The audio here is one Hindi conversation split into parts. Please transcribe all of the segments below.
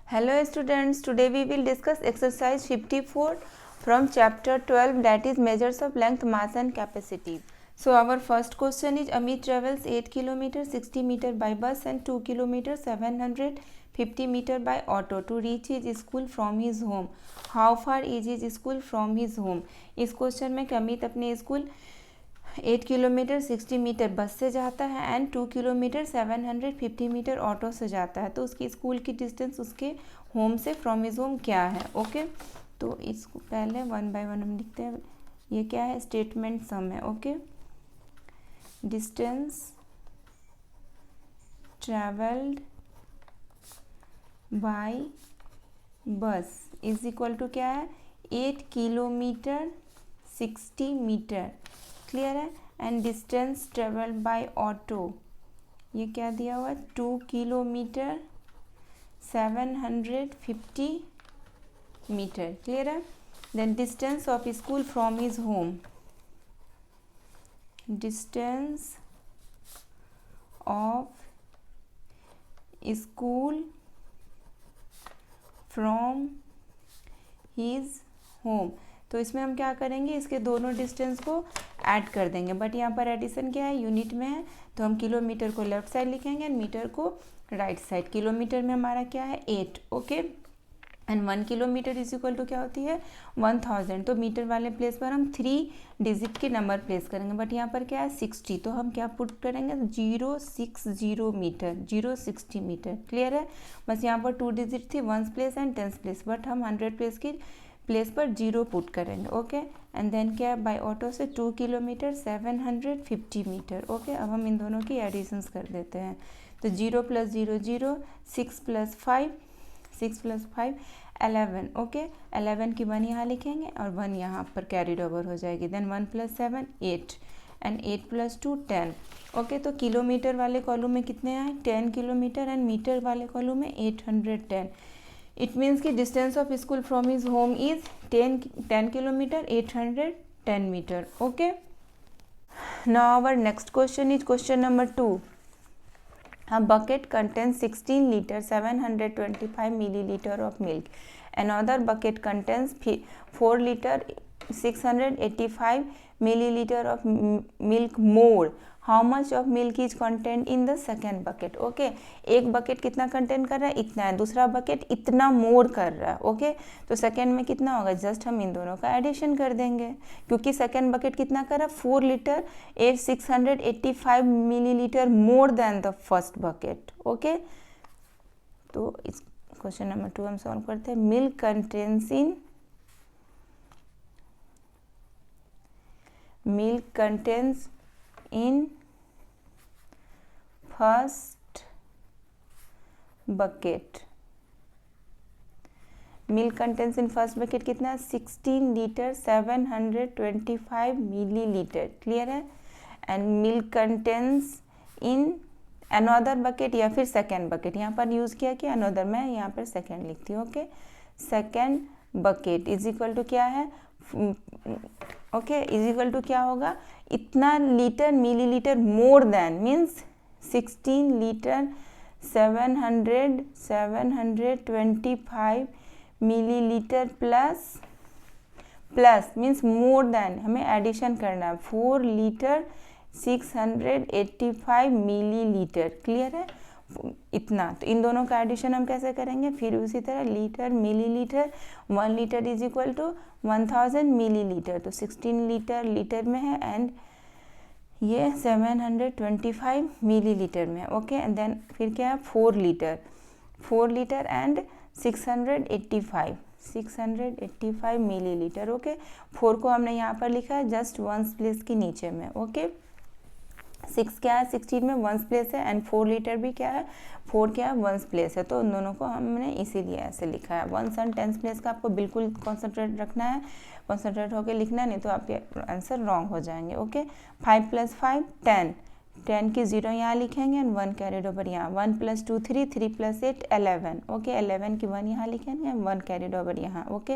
Hello students, today we will discuss exercise 54 from chapter 12, that is measures of length, mass and capacity. So our first question is Amit travels 8 km 60 meter by bus and 2 km 750 meter by auto to reach his school from his home. How far is his school from his home? इस क्वेश्चन में अमित अपने स्कूल 8 किलोमीटर 60 मीटर बस से जाता है एंड 2 किलोमीटर 750 मीटर ऑटो से जाता है, तो उसकी स्कूल की डिस्टेंस उसके होम से फ्रॉम हिज होम क्या है? ओके, तो इसको पहले वन बाय वन हम लिखते हैं. ये क्या है? स्टेटमेंट सम है. Okay, distance travelled by bus is equal to क्या है? 8 किलोमीटर 60 मीटर. क्लियर है? And distance travelled by auto, ये क्या दिया हुआ है? 2 किलोमीटर 750 मीटर. क्लियर है? Then distance of school from his home, distance of school from his home. तो इसमें हम क्या करेंगे? इसके दोनों डिस्टेंस को ऐड कर देंगे, बट यहाँ पर एडिशन क्या है? यूनिट में है, तो हम किलोमीटर को लेफ्ट साइड लिखेंगे एंड मीटर को राइट साइड. किलोमीटर में हमारा क्या है? 8. Okay, and 1 kilometre is equal to क्या होती है? 1000. तो मीटर वाले प्लेस पर हम 3 डिजिट के नंबर प्लेस करेंगे, बट यहाँ पर क्या है? 60. तो हम क्या पुट करेंगे? 060 मीटर, 060 मीटर. क्लियर है? बस यहाँ पर 2 डिजिट थी, 1s place and 10s place, but हम 100 प्लेस की प्लेस पर 0 पुट करेंगे. ओके, एंड देन क्या है? बाय ऑटो से 2 किलोमीटर 750 मीटर. ओके, अब हम इन दोनों की एडिशंस कर देते हैं. तो 0 + 0 0, 6 + 5 6 + 5 11. ओके, 11 की 1 यहाँ लिखेंगे और 1 यहाँ पर कैरीड ओवर हो जाएगी. Then 1 + 7 8 and 8 + 2 10. ओके, तो किलोमीटर वाले कॉलम में कितने आए? 10 किलोमीटर एंड मीटर वाले कॉलम में 810. इट मीन्स कि distance of school from his home is 10 kilometre 810 metre. Okay, now our next question is question number 2. A bucket contains 16 liter 725 milliliter of milk. Another bucket contains 4 liter 685 milliliter of milk more. How much of milk is contained in the second bucket? Okay, एक बकेट कितना कंटेन कर रहा है? इतना है. दूसरा बकेट इतना मोर कर रहा है. ओके, तो सेकेंड में कितना होगा? जस्ट हम इन दोनों का एडिशन कर देंगे, क्योंकि सेकेंड बकेट कितना कर रहा है? 4 litre 685 millilitre more then the first bucket. Okay, तो इस क्वेश्चन नंबर 2 हम सॉल्व करते हैं. Milk contains in first bucket. Milk contains in first bucket कितना है? 16 लीटर 725 मिलीलीटर. क्लियर है? And milk contains in another bucket या फिर सेकेंड बकेट, यहाँ पर यूज़ किया कि अनदर, मैं यहाँ पर सेकेंड लिखती हूँ. Okay, second bucket is equal to क्या है? ओके, इज इक्वल टू क्या होगा? इतना litre millilitre more then means 16 litre 725 millilitre plus means more then, हमें एडिशन करना है 4 लीटर 685 मिलीलीटर. क्लियर है? इतना. तो इन दोनों का एडिशन हम कैसे करेंगे? फिर उसी तरह litre millilitre, 1 litre is equal to 1000 millilitre. तो 16 लीटर लीटर में है एंड ये 725 मिलीलीटर में है. ओके, एंड देन फिर क्या है? 4 लीटर एंड 685 मिलीलीटर. ओके, 4 को हमने यहाँ पर लिखा है जस्ट 1s प्लेस के नीचे में. ओके, 6 क्या है? 16 में 1s प्लेस है एंड 4 लीटर भी क्या है? 4 क्या है? 1s प्लेस है. तो उन दोनों को हमने इसीलिए ऐसे लिखा है. 1s एंड 10s प्लेस का आपको बिल्कुल कॉन्सेंट्रेट रखना है, कॉन्सेंट्रेट होकर लिखना, नहीं तो आपके आंसर रॉन्ग हो जाएंगे. ओके, 5 + 5 10, 10 की 0 यहाँ लिखेंगे एंड 1 कैरिड ओवर यहाँ. 1 + 2 3, 3 + 8 11. ओके, 11 की 1 यहाँ लिखेंगे एंड 1 कैरिड ओवर यहाँ. Okay,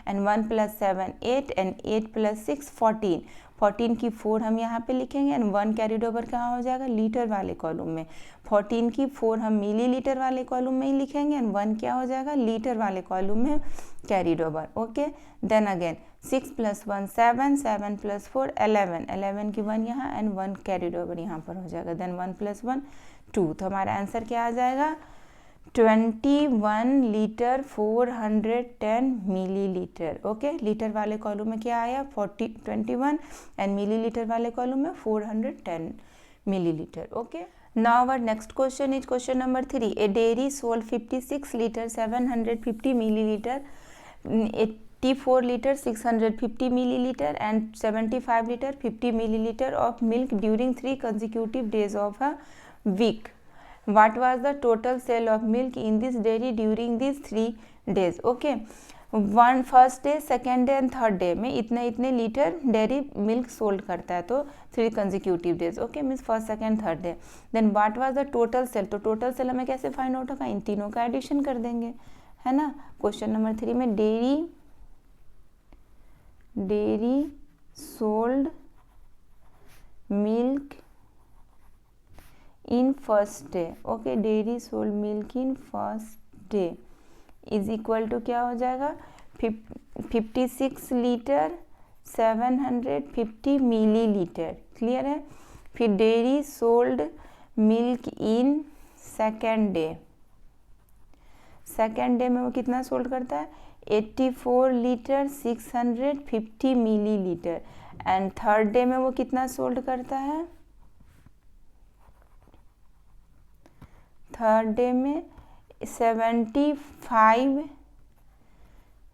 and 1 + 7 8 and 8 + 6 14. 14 की 4 हम यहाँ पे लिखेंगे एंड 1 कैरिड ओवर कहाँ हो जाएगा, लीटर वाले कॉलम में. 14 की 4 हम मिलीलीटर वाले कॉलम में ही लिखेंगे एंड 1 क्या हो जाएगा, लीटर वाले कॉलम में carried over. Okay, then again 6 + 1 7, 7 + 4 11. 11 की 1 यहाँ एंड 1 कैरिड ओवर यहाँ पर हो जाएगा. देन 1 + 1 2. तो हमारा आंसर क्या आ जाएगा, 21 लीटर 410 मिलीलीटर. ओके, लीटर वाले कॉलम में क्या आया 21 एंड मिलीलीटर वाले कॉलम में 410 milliliter. Okay, now our next question is question number 3. A dairy sold 56 liter 750 milliliter, 84 liter 650 milliliter and 75 liter 50 milliliter of milk during 3 consecutive days of a week. What was the total sale of milk in this dairy during these 3 days? Okay, first day, second day and third day में इतने इतने लीटर डेयरी मिल्क सोल्ड करता है, तो 3 consecutive days. Okay, means first second third day. Then what was the total sale, तो टोटल सेल हमें कैसे फाइंड आउट होगा, इन तीनों का एडिशन कर देंगे, है ना. क्वेश्चन नंबर 3 में dairy sold milk in first day. Okay, dairy sold milk in first day is equal to क्या हो जाएगा, 56 लीटर 750 मिलीलीटर. क्लियर है. फिर dairy sold milk in second day. Second day में वो कितना सोल्ड करता है, 84 litre 650 millilitre. And third day में वो कितना सोल्ड करता है, थर्ड डे में 75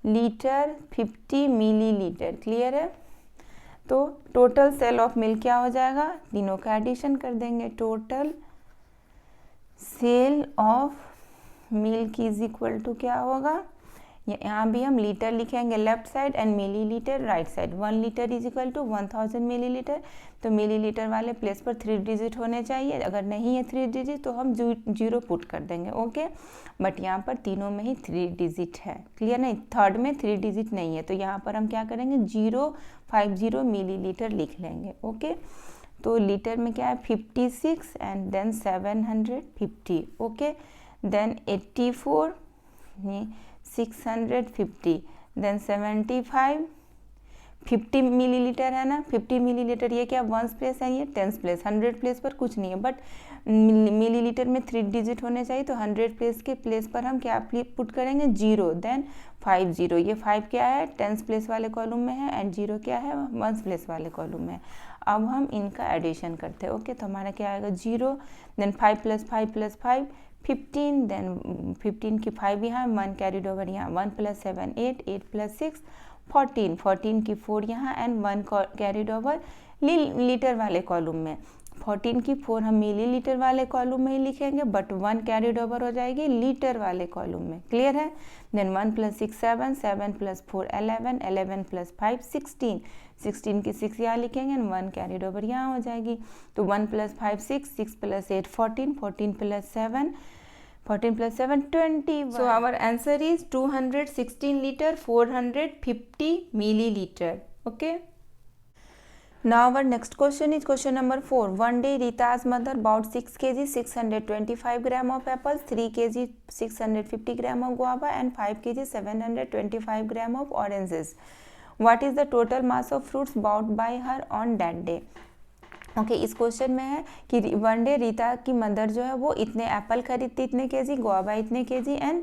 लीटर 50 मिलीलीटर. क्लियर है. तो टोटल सेल ऑफ मिल्क क्या हो जाएगा, तीनों का एडिशन कर देंगे. Total sale of milk is equal to क्या होगा, यहाँ भी हम लीटर लिखेंगे left side and millilitre right side. 1 litre is equal to 1000 millilitre. तो मिलीलीटर वाले प्लेस पर 3 डिजिट होने चाहिए. अगर नहीं है 3 डिजिट तो हम 0 पुट कर देंगे. ओके, बट यहाँ पर तीनों में ही 3 डिजिट है. क्लियर. नहीं, थर्ड में 3 डिजिट नहीं है, तो यहाँ पर हम क्या करेंगे 050 मिलीलीटर लिख लेंगे. ओके, तो लीटर में क्या है 56 and then 750. Okay, then 84 650 then 75 50 millilitre है ना. 50 मिलीलीटर ये क्या वंस प्लेस है, ये टेंस प्लेस. 100 प्लेस पर कुछ नहीं है, बट मिलीलीटर में 3 डिजिट होने चाहिए, तो 100 प्लेस के प्लेस पर हम क्या पुट करेंगे 0. देन 50. ये 5 क्या है टेंस प्लेस वाले कॉलम में है एंड 0 क्या है वंस प्लेस वाले कॉलम में. अब हम इनका एडिशन करते हैं. ओके, तो हमारा क्या आएगा 0. देन 5 + 5 + 5 15. देन 15 की 5 यहाँ 1 कैरिड ओवर यहाँ. 1 + 7 8, 8 + 6 14. 14 की 4 यहाँ एंड 1 कैरिड ओवर लीटर वाले कॉलम में. 14 की 4 हम मिलीलीटर वाले कॉलम में ही लिखेंगे, बट 1 कैरिड ओवर हो जाएगी लीटर वाले कॉलम में. क्लियर है. देन 1 + 6 7, 7 + 4 11, 11 + 5 16. 16 की 6 यहाँ लिखेंगे एंड 1 कैरिड ओवर यहाँ हो जाएगी. तो 1 + 5 6, 6 + 8 14, 14 + 7 14 + 7 21. So our answer is 216 liter 450 milliliter. Okay. Now our next question is question number 4. One day Rita's mother bought 6 kg 625 gram of apples, 3 kg 650 gram of guava and 5 kg 725 gram of oranges. What is the total mass of fruits bought by her on that day? Okay, इस क्वेश्चन में है कि वन डे रीता की मदर जो है वो इतने एप्पल खरीदती इतने केजी, गुआवा इतने केजी एंड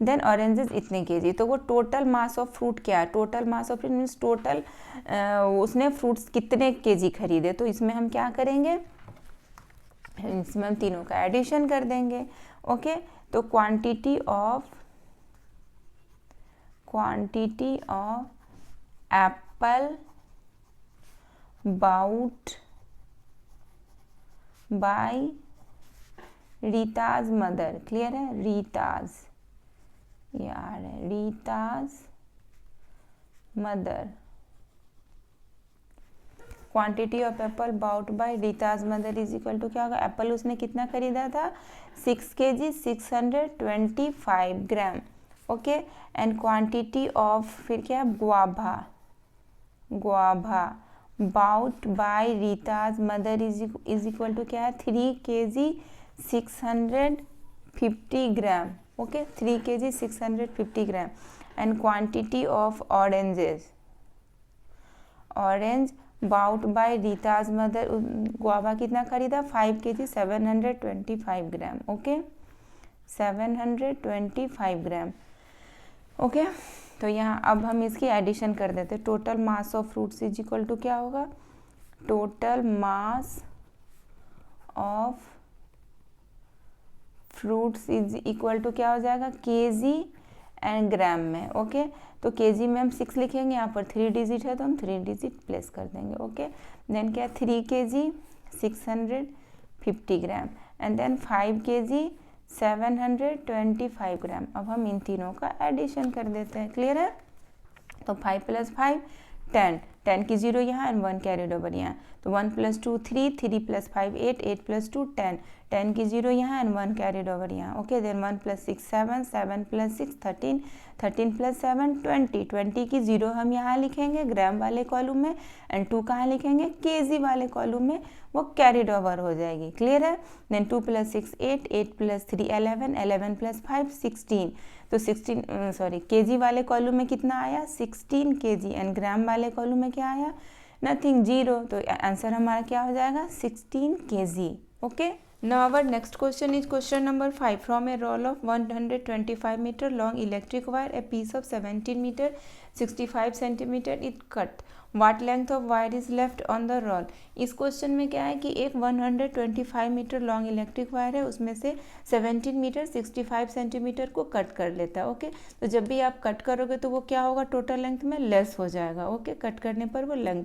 देन ऑरेंजेस इतने केजी. तो वो टोटल मास ऑफ फ्रूट क्या है, total mass of fruit means total उसने फ्रूट्स कितने केजी खरीदे. तो इसमें हम क्या करेंगे, इसमें हम तीनों का एडिशन कर देंगे. ओके, तो quantity of apple bought by Rita's mother. Clear है. रीताज यार है Rita's mother. Quantity of apple bought by Rita's mother is equal to क्या होगा, एप्पल उसने कितना खरीदा था 6 kg 625 gram, okay. And quantity of फिर क्या guava bought by Rita's mother is equal to क्या है 3 kg 650 gram, okay 3 kg 650 gram. And quantity of orange bought by Rita's mother, guava कितना खरीदा 5 kg 725 gram, okay 725 gram, okay. तो यहाँ अब हम इसकी एडिशन कर देते हैं। Total mass of fruits is equal to क्या होगा, total mass of fruits is equal to क्या हो जाएगा केजी एंड ग्राम में, ओके। तो केजी में हम 6 लिखेंगे, यहाँ पर 3 डिजिट है तो हम 3 डिजिट प्लेस कर देंगे, ओके। देन क्या 3 kg 650 gram and then 5 kg 725 gram. अब हम इन तीनों का एडिशन कर देते हैं, क्लियर है। तो 5 + 5 10 की 0 यहाँ एंड 1 कैरिड ओवर यहाँ, तो 1 + 2 3 3 + 5 8 8 + 2 10 की 0 यहाँ एंड 1 कैरिड ओवर यहाँ, ओके। देन 1 + 6 7 7 + 6 13 13 + 7 20 की 0 हम यहाँ लिखेंगे ग्राम वाले कॉलम में एंड 2 कहाँ लिखेंगे केजी वाले कॉलम में, वो कैरिड ओवर हो जाएगी, क्लियर है। देन 2 + 6 8 8 + 3 11 11 + 5 16, तो 16 केजी वाले कॉलम में कितना आया 16 kg एंड ग्राम वाले कॉलम में क्या आया नथिंग 0, तो आंसर हमारा क्या हो जाएगा 16 kg, okay. Now our next question is question number 5. From a roll of 125 meter long electric wire, a piece of 17 meter 65 centimeter is cut. What length of wire is left on the roll? इस क्वेश्चन में क्या है कि एक 125 मीटर लॉन्ग इलेक्ट्रिक वायर है, उसमें से 17 मीटर 65 सेंटीमीटर को कट कर लेता है, ओके। तो जब भी आप कट करोगे तो वो क्या होगा टोटल लेंथ में लेस हो जाएगा, ओके। कट करने पर वो लेंथ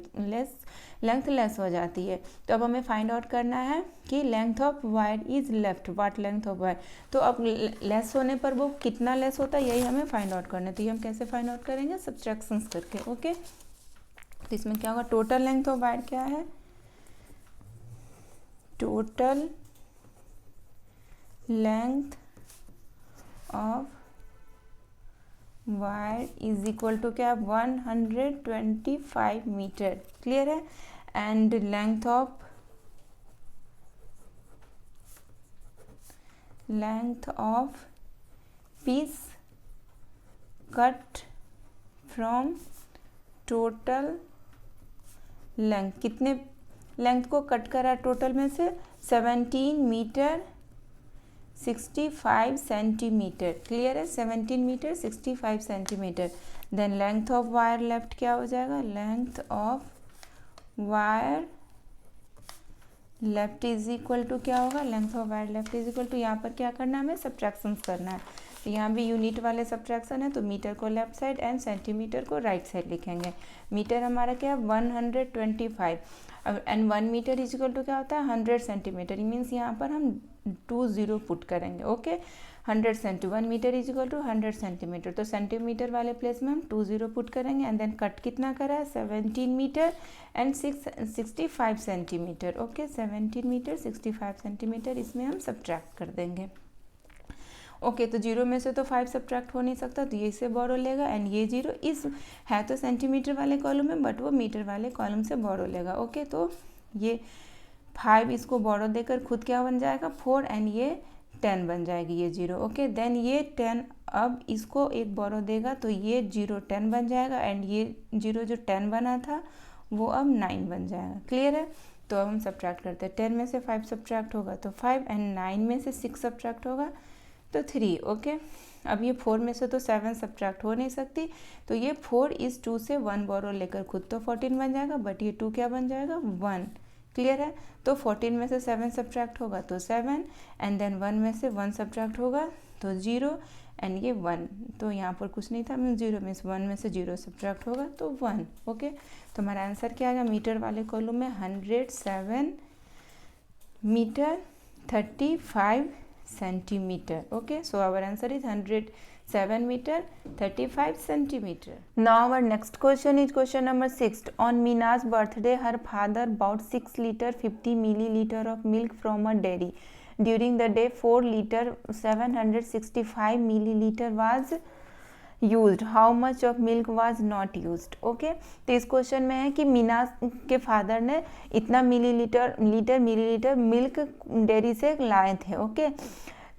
लेस हो जाती है। तो अब हमें फाइंड आउट करना है कि length of wire is left, what length of wire. तो अब लेस होने पर वो कितना लेस होता है यही हमें फाइंड आउट करना है। तो ये हम कैसे फाइंड आउट करेंगे सब्ट्रैक्शंस करके, ओके। तो इसमें क्या होगा टोटल लेंथ ऑफ वायर क्या है, total length of wire is equal to क्या 125 मीटर, क्लियर है। And length of piece cut from total length, कितने लेंथ को कट करा टोटल में से 17 मीटर 65 सेंटीमीटर, क्लियर है 17 metre 65 centimetre. Then length of wire left क्या हो जाएगा, length of wire left is equal to क्या होगा, length of wire left is equal to, यहाँ पर क्या करना है हमें सब्ट्रैक्शंस करना है। तो यहाँ भी यूनिट वाले सब्ट्रैक्शन है, तो मीटर को लेफ्ट साइड एंड सेंटीमीटर को राइट साइड लिखेंगे। मीटर हमारा क्या है 125 and 1 metre is equal to क्या होता है 100 सेंटीमीटर, मीन्स यहाँ पर हम 20 पुट करेंगे, okay. 100 centi 1 metre is equal to 100 centimetre, तो सेंटीमीटर वाले प्लेस में हम 20 पुट करेंगे एंड देन कट कितना करा है 17 metre and 65 centimetre, okay. 17 metre 65 centimetre इसमें हम सब्ट्रैक्ट कर देंगे, ओके। तो 0 में से तो 5 सब्ट्रैक्ट हो नहीं सकता, तो ये इसे बोरो लेगा एंड ये 0 इस है तो सेंटीमीटर वाले कॉलम में बट वो मीटर वाले कॉलम से बोरो लेगा, ओके। तो ये 5 इसको बोरो देकर खुद क्या बन जाएगा 4 एंड ये 10 बन जाएगी ये 0, ओके। देन ये 10 अब इसको एक बोरो देगा तो ये 0 10 बन जाएगा एंड ये 0 जो 10 बना था वो अब 9 बन जाएगा, क्लियर है। तो अब हम सब्ट्रैक्ट करते हैं, 10 में से 5 सब्ट्रैक्ट होगा तो 5 एंड 9 में से 6 सब्ट्रैक्ट होगा तो 3, ओके। अब ये 4 में से तो 7 सब्ट्रैक्ट हो नहीं सकती, तो ये 4 इस 2 से 1 बोरो लेकर खुद तो 14 बन जाएगा बट ये 2 क्या बन जाएगा 1, क्लियर है। तो 14 में से 7 सब्ट्रैक्ट होगा तो 7 एंड देन 1 में से 1 सब्ट्रैक्ट होगा तो 0 एंड ये 1, तो यहाँ पर कुछ नहीं था मीन 0 में से 1 में से 0 सब्ट्रैक्ट होगा तो 1, ओके। तो हमारा आंसर क्या आएगा मीटर वाले कॉलम में 107 metre 35 centimeter. Okay, so our answer is 107 meter 35 centimeter. Now our next question is question number 6. On Mina's birthday, her father bought 6 liter 50 milliliter of milk from a dairy. During the day 4 liter 765 milliliter was used. How much of milk was not used? Okay, तो इस क्वेश्चन में है कि मीना के फादर ने इतना मिलीलीटर मिल्क डेयरी से लाए थे. ओके,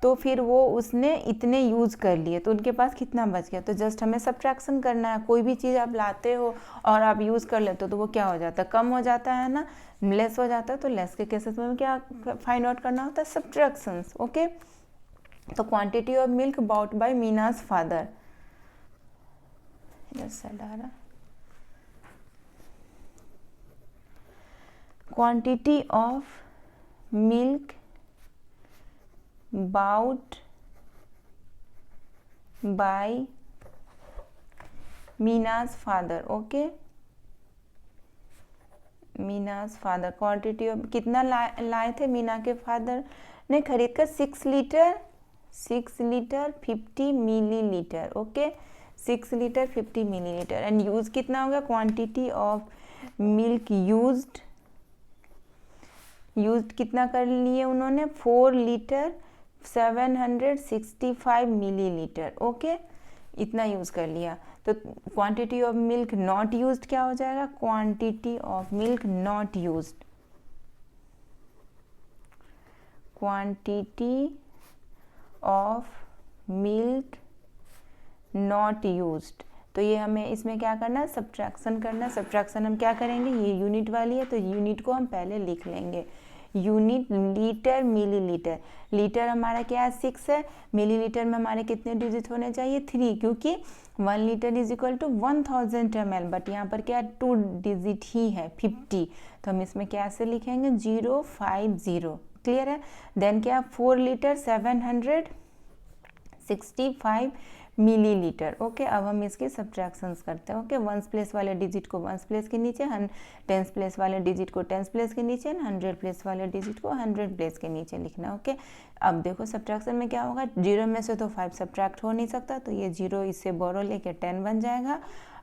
तो फिर वो उसने इतने यूज़ कर लिए, तो उनके पास कितना बच गया. तो जस्ट हमें सब्ट्रैक्शन करना है. कोई भी चीज़ आप लाते हो और आप यूज़ कर लेते हो तो वो क्या हो जाता है, कम हो जाता है ना, लेस हो जाता है. तो लेस के केसेस में क्या फाइंड आउट करना होता है, सब्ट्रैक्शंस. ओके, तो quantity of milk bought by Mina's father, quantity of milk bought by Mina's father. Okay, Mina's father quantity of कितना लाए थे मीना के फादर ने खरीद कर 6 litre 50 millilitre. Okay, 6 litre 50 millilitre. And use कितना होगा, क्वांटिटी ऑफ मिल्क यूज्ड कितना कर लिए उन्होंने, 4 लीटर 765 मिलीलीटर. ओके, इतना यूज कर लिया. तो quantity of milk not used क्या हो जाएगा, quantity of milk not used, quantity of milk not used. तो ये हमें इसमें क्या करना है, सब्ट्रैक्शन करना है. सब्ट्रैक्शन हम क्या करेंगे, ये यूनिट वाली है तो यूनिट को हम पहले लिख लेंगे. यूनिट लीटर मिलीलीटर, लीटर हमारा क्या है 6 है, मिलीलीटर में हमारे कितने डिजिट होने चाहिए 3, क्योंकि 1 litre is equal to 1000 ml. But यहाँ पर क्या 2 डिजिट ही है 50, तो हम इसमें कैसे लिखेंगे 050. क्लियर है. देन क्या 4 लीटर 765 मिलीलीटर. ओके, अब हम इसके सब्ट्रैक्शंस करते हैं. ओके, 1s प्लेस वाले डिजिट को 1s प्लेस के नीचे, 10s प्लेस वाले डिजिट को 10s प्लेस के नीचे, 100 प्लेस वाले डिजिट को 100 प्लेस के नीचे लिखना. ओके, अब देखो सब्ट्रैक्शन में क्या होगा, 0 में से तो 5 सब्ट्रैक्ट हो नहीं सकता, तो ये 0 इससे बोरो लेके 10 बन जाएगा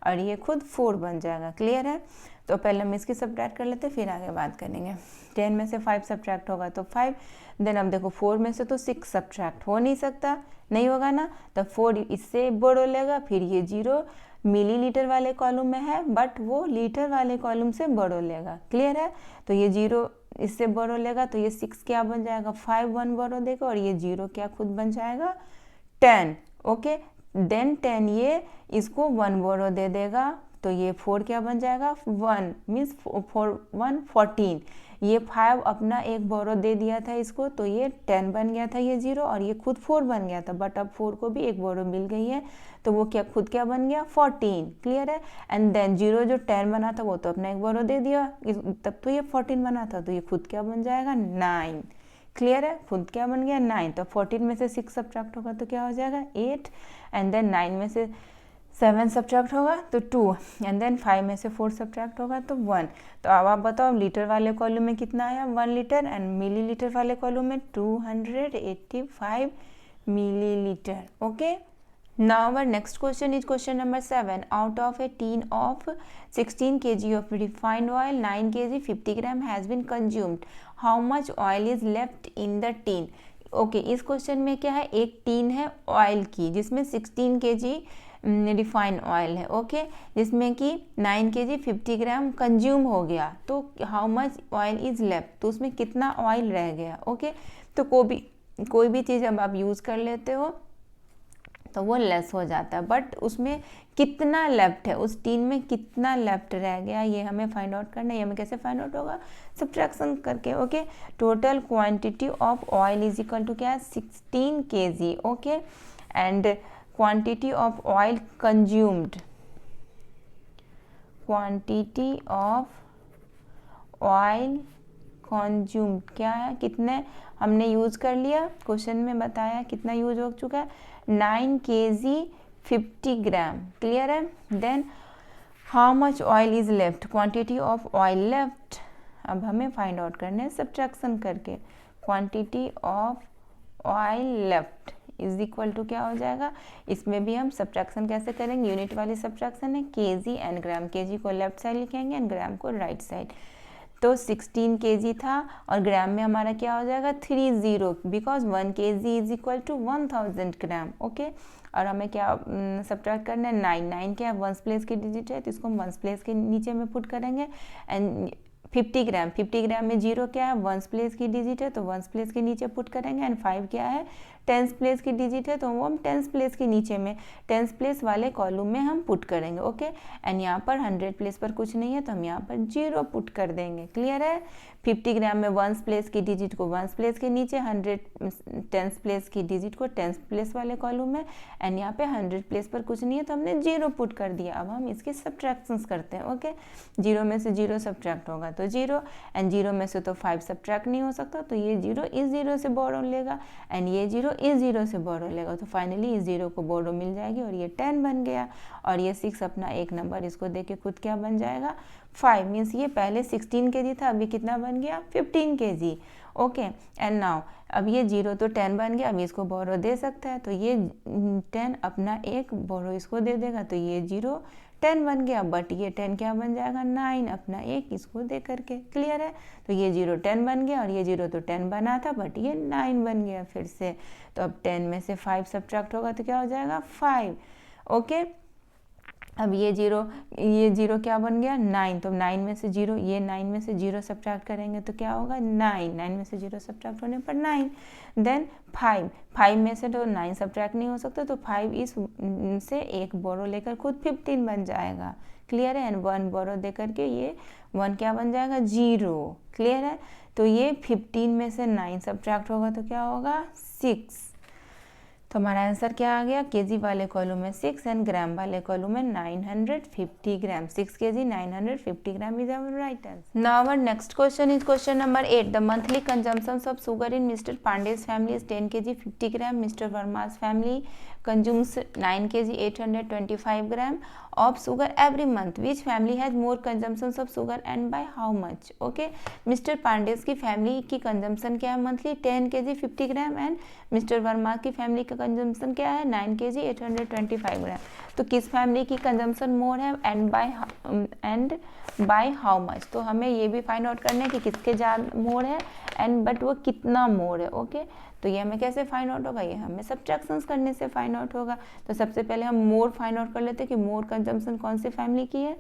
और ये खुद 4 बन जाएगा. क्लियर है. तो पहले हम इसकी सब्ट्रैक्ट कर लेते हैं, फिर आगे बात करेंगे. 10 में से 5 सब्ट्रैक्ट होगा तो 5. देन अब देखो 4 में से तो 6 सब्ट्रैक्ट हो नहीं सकता, नहीं होगा ना, तो 4 इससे बोरो लेगा. फिर ये 0 मिलीलीटर वाले कॉलम में है बट वो लीटर वाले कॉलम से बोरो लेगा. क्लियर है. तो ये 0 इससे बोरो लेगा तो ये 6 क्या बन जाएगा 5 1 बोरो देगा और ये 0 क्या खुद बन जाएगा 10. ओके, देन 10 ये इसको 1 बोरो दे देगा तो ये 4 क्या बन जाएगा 1 मीन्स 4 1 14. ये 5 अपना एक बोरो दे दिया था इसको तो ये 10 बन गया था ये 0 और ये खुद 4 बन गया था. बट अब 4 को भी एक बोरो मिल गई है तो वो क्या खुद क्या बन गया 14. क्लियर है. एंड देन 0 जो 10 बना था वो तो अपना एक बोरो दे दिया, तब तो ये 14 बना था तो ये खुद क्या बन जाएगा 9. क्लियर है. खुद क्या बन गया 9. तो 14 में से 6 सब्ट्रैक्ट होगा तो क्या हो जाएगा 8. एंड देन 9 में से 7 सब्ट्रैक्ट होगा तो 2. एंड देन 5 में से 4 सब्ट्रैक्ट होगा तो 1. तो अब आप बताओ लीटर वाले कॉलम में कितना आया 1 लीटर एंड मिलीलीटर वाले कॉलम में 285 millilitre. Okay, now our next question is question number 7. Out of a tin of 16 kg of refined oil, 9 kg 50 gram has been consumed. How much oil is left in the tin? Okay, इस क्वेश्चन में क्या है, एक टीन है ऑयल की जिसमें 16 kg रिफाइंड ऑयल है. ओके, जिसमें कि 9 kg 50 ग्राम कंज्यूम हो गया. तो how much oil is left, तो उसमें कितना ऑयल रह गया. ओके, तो कोई भी चीज़ अब आप यूज़ कर लेते हो तो वो लेस हो जाता है, बट उसमें कितना लेफ्ट है, उस टीन में कितना लेफ्ट रह गया ये हमें फाइंड आउट करना है. ये हमें कैसे फाइंड आउट होगा, सब्ट्रैक्शन करके. Okay, total quantity of oil is equal to क्या है 16 kg. Okay, and quantity of oil consumed, quantity of oil consumed क्या है, कितने हमने यूज़ कर लिया, क्वेश्चन में बताया कितना यूज हो चुका है 9 kg 50 ग्राम. क्लियर है. Then how much oil is left, quantity of oil left अब हमें फाइंड आउट करना है सब्ट्रैक्शन करके. Quantity of oil left is equal to क्या हो जाएगा, इसमें भी हम सब्ट्रैक्शन कैसे करेंगे, यूनिट वाली सब्ट्रैक्शन है, केजी एंड ग्राम, केजी को लेफ्ट साइड लिखेंगे एंड ग्राम को राइट साइड। तो 16 kg था और ग्राम में हमारा क्या हो जाएगा 30, because 1 kg is equal to 1000 gram. Okay, और हमें क्या सब्ट्रैक्ट करना है, 9 क्या है, वंस प्लेस की डिजिट है तो इसको हम वंस प्लेस के नीचे में पुट करेंगे। एंड 50 ग्राम में 0 क्या है, वंस प्लेस की डिजिट है तो वंस प्लेस के नीचे पुट करेंगे। एंड 5 क्या है, टेंस प्लेस की डिजिट है तो वो हम टेंस प्लेस के नीचे में टेंस प्लेस वाले कॉलम में हम पुट करेंगे। ओके, एंड यहाँ पर 100 प्लेस पर कुछ नहीं है तो हम यहाँ पर 0 पुट कर देंगे। क्लियर है, 50 ग्राम में वंस प्लेस की डिजिट को वंस प्लेस के नीचे, 100 टेंस प्लेस की डिजिट को टेंस प्लेस वाले कॉलम में, एंड यहाँ पे 100 प्लेस पर कुछ नहीं है तो हमने 0 पुट कर दिया। अब हम इसके सब्ट्रैक्शंस करते हैं। ओके, 0 में से 0 सब्ट्रैक्ट होगा तो 0, एंड 0 में से तो 5 सब्ट्रैक्ट नहीं हो सकता तो ये 0 इस 0 से बोरो लेगा एंड ये 0 इस 0 से बोरो लेगा, तो फाइनली इस 0 को बोरो मिल जाएगी और ये 10 बन गया। और ये 6 अपना एक नंबर इसको दे के खुद क्या बन जाएगा 5, मीन्स ये पहले 16 kg था, अभी कितना बन गया 15 kg। ओके, एंड नाउ अब ये 0 तो 10 बन गया, अभी इसको बोरो दे सकता है तो ये 10 अपना एक बोरो इसको दे देगा तो ये 0 10 बन गया, बट ये 10 क्या बन जाएगा 9 अपना एक इसको दे करके। क्लियर है, तो ये 0 10 बन गया और ये 0 तो 10 बना था बट ये 9 बन गया फिर से। तो अब 10 में से 5 सब्ट्रैक्ट होगा तो क्या हो जाएगा 5। ओके, अब ये 0 क्या बन गया 9, तो 9 में से 0, ये 9 में से 0 सब्ट्रैक्ट करेंगे तो क्या होगा 9 में से 0 सब्ट्रैक्ट होने पर 9। देन 5 में से तो 9 सब्ट्रैक्ट नहीं हो सकता तो 5 इस से एक बोरो लेकर खुद 15 बन जाएगा। क्लियर है, एंड 1 बोरो दे करके ये 1 क्या बन जाएगा 0। क्लियर है, तो ये 15 में से 9 सब्ट्रैक्ट होगा तो क्या होगा 6। तो हमारा आंसर क्या आ गया, केजी वाले कॉलम में 6 एंड ग्राम वाले कॉलम में 950 gram. 6 kg 950 gram is our right answer. Now our next question is question number 8। The monthly consumption of sugar in mister Pandey's family is 10 kg 50 gram. Mister Verma's family consumes 9 kg 825 gram of sugar every month. Which family has more consumptions of sugar and by how much? Okay, mister Pandey's की फैमिली की कंजम्पशन क्या है monthly 10 kg 50 gram and mister Verma की फैमिली का कंजम्पशन क्या है 9 kg 825 ग्राम। तो किस फैमिली की कंजम्पशन मोर है एंड बाय हाउ मच। तो हमें ये भी फाइंड आउट करना है कि किसके ज़्यादा मोर है एंड बट वो कितना मोर है। ओके, तो ये हमें कैसे फाइंड आउट होगा, ये हमें सब्ट्रैक्शंस करने से फाइंड आउट होगा। तो सबसे पहले हम मोर फाइंड आउट कर लेते हैं कि मोर कंजम्पशन कौन सी फैमिली की है।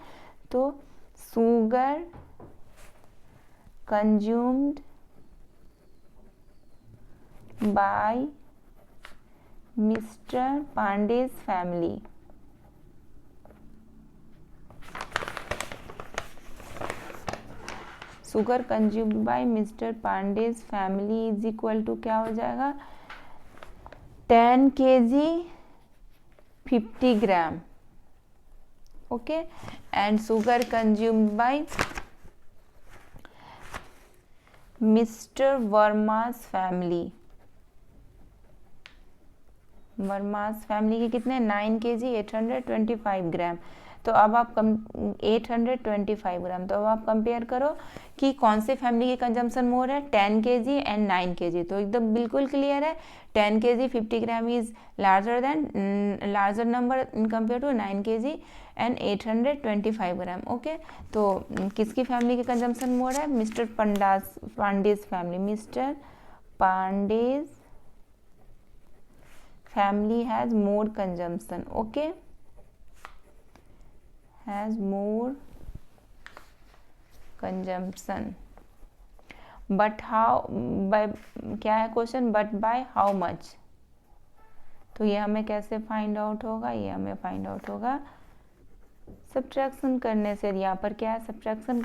तो sugar consumed by mister Pandey's family sugar consumed by mister Pandey's family is equal to क्या हो जाएगा 10 kg 50 gram. Okay, and sugar consumed by mister Verma's family के कितने 9 kg 825 ग्राम। तो अब आप 825 ग्राम, तो अब आप कंपेयर करो कि कौन सी फैमिली की कंजम्पशन मोर है 10 kg एंड 9 kg। तो एकदम बिल्कुल क्लियर है 10 kg 50 gram is larger number in compare to 9 kg and 825 gram. Okay, तो किसकी फैमिली की कंजम्पशन मोर है mister Pandey's family. Mister Pandey's family has more consumption. Okay, has more consumption but how by क्या है question but by how much। तो ये हमें कैसे फाइंड आउट होगा, ये हमें फाइंड आउट होगा सब्ट्रैक्शन करने से। यहाँ पर क्या है सब्ट्रैक्शन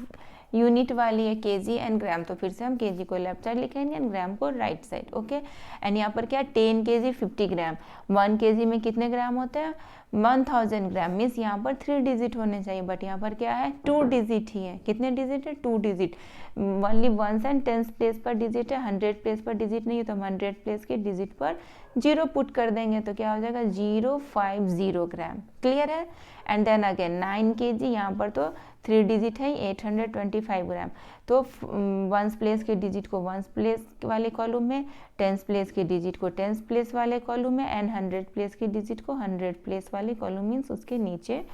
यूनिट वाली है केजी एंड ग्राम, तो फिर से हम केजी को लेफ्ट साइड लिखेंगे एंड ग्राम को राइट साइड। ओके, एंड यहाँ पर क्या 10 kg 50 ग्राम, 1 kg में कितने ग्राम होते हैं 1000 ग्राम, मीन्स यहाँ पर 3 डिजिट होने चाहिए बट यहाँ पर क्या है 2 डिजिट ही है। कितने डिजिट है 2 digit, only ones and tens place पर डिजिट है, 100 प्लेस पर डिजिट नहीं है तो हम 100 प्लेस के डिजिट पर 0 पुट कर देंगे तो क्या हो जाएगा 050 ग्राम। क्लियर है, एंड देन अगेन 9 kg यहाँ पर तो 3 डिजिट है 825 ग्राम। तो वंस प्लेस के डिजिट को वंस प्लेस वाले कॉलम में, टेंस प्लेस के डिजिट को टेंस प्लेस वाले कॉलम में, एंड 100 प्लेस के डिजिट को 100 प्लेस वाले कॉलम मीन्स उसके नीचे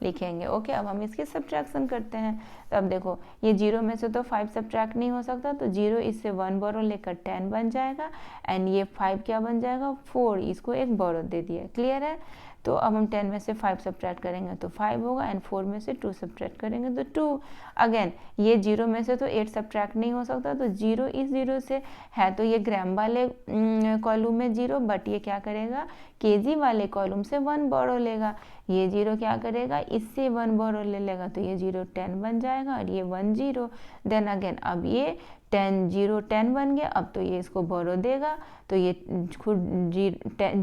लिखेंगे। ओके, अब हम इसके सब्ट्रैक्शन करते हैं। तो अब देखो ये 0 में से तो 5 सब्ट्रैक्ट नहीं हो सकता, तो 0 इससे 1 बोरो लेकर 10 बन जाएगा, एंड ये 5 क्या बन जाएगा 4, इसको एक बोरो दे दिया। क्लियर है? तो अब हम 10 में से 5 सब्ट्रैक्ट करेंगे तो 5 होगा, एंड 4 में से 2 सब्ट्रैक्ट करेंगे तो 2। अगेन ये 0 में से तो 8 सब्ट्रैक्ट नहीं हो सकता, तो 0 इस 0 से है तो ये ग्राम वाले कॉलम में 0, बट ये क्या करेगा केजी वाले कॉलम से 1 बोरो लेगा। ये 0 क्या करेगा इससे 1 बोरो ले लेगा, तो ये 0 10 बन जाएगा, और ये 1 0। देन अगेन अब ये 10 0 10 बन गया, अब तो ये इसको बोरो देगा, तो ये खुद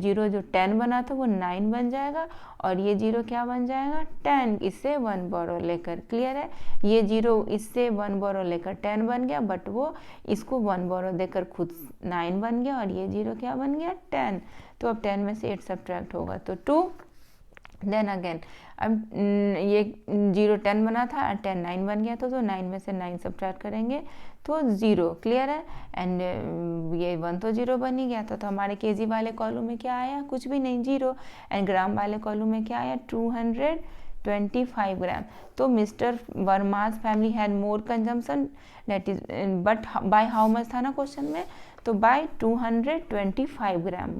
0 जो 10 बना था वो 9 बन जाएगा, और ये 0 क्या बन जाएगा 10, इससे 1 बोरो लेकर। क्लियर है? ये 0 इससे 1 बोरो लेकर 10 बन गया, बट वो इसको 1 बोरो देकर खुद 9 बन गया, और ये 0 क्या बन गया 10। तो अब 10 में से 8 सब्ट्रैक्ट होगा तो 2। देन अगेन अब ये 0 10 बना था और 10 9 बन गया था, तो 9 में से 9 सब्ट्रैक्ट करेंगे तो 0। क्लियर है? एंड ये 1 तो 0 बन ही गया था, तो हमारे केजी वाले कॉलम में क्या आया कुछ भी नहीं 0, एंड ग्राम वाले कॉलम में क्या आया 225 ग्राम। तो mister Verma's family had more consumption, that is but by how much था ना क्वेश्चन में, तो by 225 gram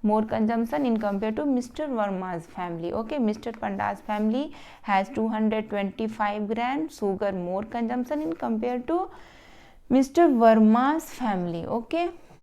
more consumption in compared to Mr. Verma's family. Okay, Mr. Panda's family has 225 gram sugar more consumption in compared to Mr. Verma's family. Okay.